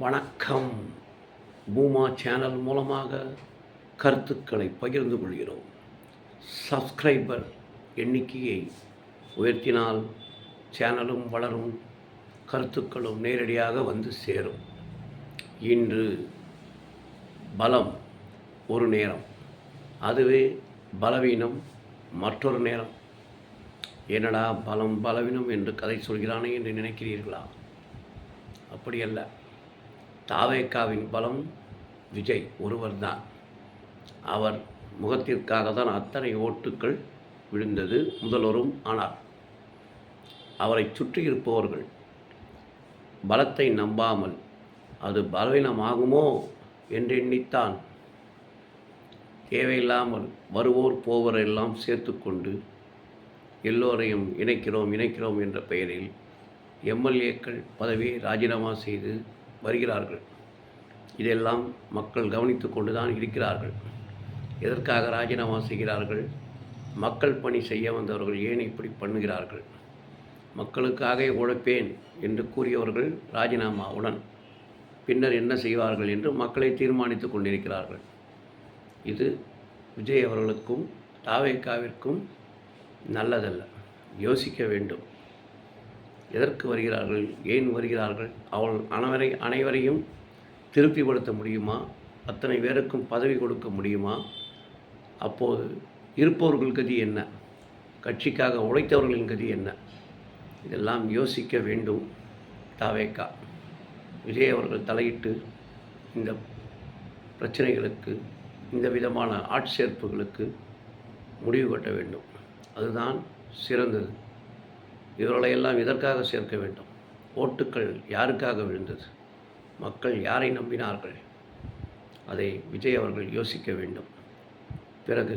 வணக்கம். பூமா சேனல் மூலமாக கருத்துக்களை பகிர்ந்து கொள்கிறோம். சப்ஸ்கிரைபர் எண்ணிக்கையை உயர்த்தினால் சேனலும் வளரும், கருத்துக்களும் நேரடியாக வந்து சேரும். இன்று பலம் ஒரு நேரம், அதுவே பலவீனம் மற்றொரு நேரம். என்னடா பலம் பலவீனம் என்று கதை சொல்கிறானே என்று நினைக்கிறீர்களா? அப்படியல்ல. தாவேக்காவின் பலம் விஜய் ஒருவர்தான். அவர் முகத்திற்காக தான் அத்தனை ஓட்டுக்கள் விழுந்தது, முதல்வரும் ஆனார். அவரை சுற்றி இருப்பவர்கள் பலத்தை நம்பாமல் அது பலவீனமாகுமோ என்றெண்ணித்தான் தேவையில்லாமல் வருவோர் போவோர் எல்லாம் சேர்த்து கொண்டு எல்லோரையும் இணைக்கிறோம் என்ற பெயரில் எம்எல்ஏக்கள் பதவியை ராஜினாமா செய்து வருகிறார்கள். இதெல்லாம் மக்கள் கவனித்து கொண்டு தான் இருக்கிறார்கள். எதற்காக ராஜினாமா செய்கிறார்கள்? மக்கள் பணி செய்ய வந்தவர்கள் ஏன் இப்படி பண்ணுகிறார்கள்? மக்களுக்காக உழைப்பேன் என்று கூறியவர்கள் ராஜினாமாவுடன் பின்னர் என்ன செய்வார்கள் என்று மக்களை தீர்மானித்து கொண்டிருக்கிறார்கள். இது விஜய் அவர்களுக்கும் தாவேக்காவிற்கும் நல்லதல்ல. யோசிக்க வேண்டும். எதற்கு வருகிறார்கள்? ஏன் வருகிறார்கள்? அனைவரையும் திருப்திப்படுத்த முடியுமா? அத்தனை பேருக்கும் பதவி கொடுக்க முடியுமா? அப்போது இருப்பவர்கள் கதி என்ன? கட்சிக்காக உழைத்தவர்களின் கதி என்ன? இதெல்லாம் யோசிக்க வேண்டும். தாவேக்கா விஜய் அவர்கள் தலையிட்டு இந்த பிரச்சனைகளுக்கு, இந்த விதமான ஆட்சேர்ப்புகளுக்கு முடிவு கட்ட வேண்டும். அதுதான் சிறந்தது. இவர்களையெல்லாம் இதற்காக சேர்க்க வேண்டும். ஓட்டுக்கள் யாருக்காக விழுந்தது? மக்கள் யாரை நம்பினார்கள்? அதை விஜய் அவர்கள் யோசிக்க வேண்டும். பிறகு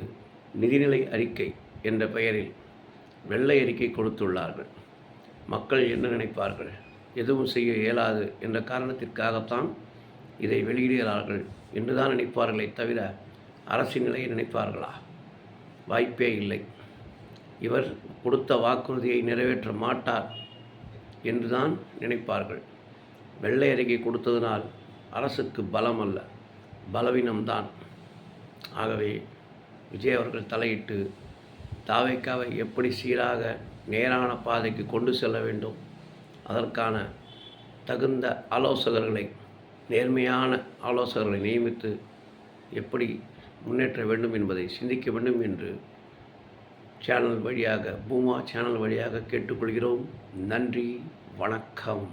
நிதிநிலை அறிக்கை என்ற பெயரில் வெள்ளை அறிக்கை கொடுத்துள்ளார்கள். மக்கள் என்ன நினைப்பார்கள்? எதுவும் செய்ய இயலாது என்ற காரணத்திற்காகத்தான் இதை வெளியிடுகிறார்கள் என்றுதான் நினைப்பார்களே தவிர அரசின் நிலையை நினைப்பார்களா? வாய்ப்பே இல்லை. இவர் கொடுத்த வாக்குறுதியை நிறைவேற்ற மாட்டார் என்றுதான் நினைப்பார்கள். வெள்ளை அறிக்கை கொடுத்ததனால் அரசுக்கு பலம் அல்ல, பலவீனம்தான். ஆகவே விஜய் அவர்கள் தலையிட்டு தாவேக்காவை எப்படி சீராக நேரான பாதைக்கு கொண்டு செல்ல வேண்டும், அதற்கான தகுந்த ஆலோசகர்களை, நேர்மையான ஆலோசகர்களை நியமித்து எப்படி முன்னேற்ற வேண்டும் என்பதை சிந்திக்க வேண்டும் என்று சேனல் வழியாக, பூமா சேனல் வழியாக கேட்டுக்கொள்கிறோம். நன்றி, வணக்கம்.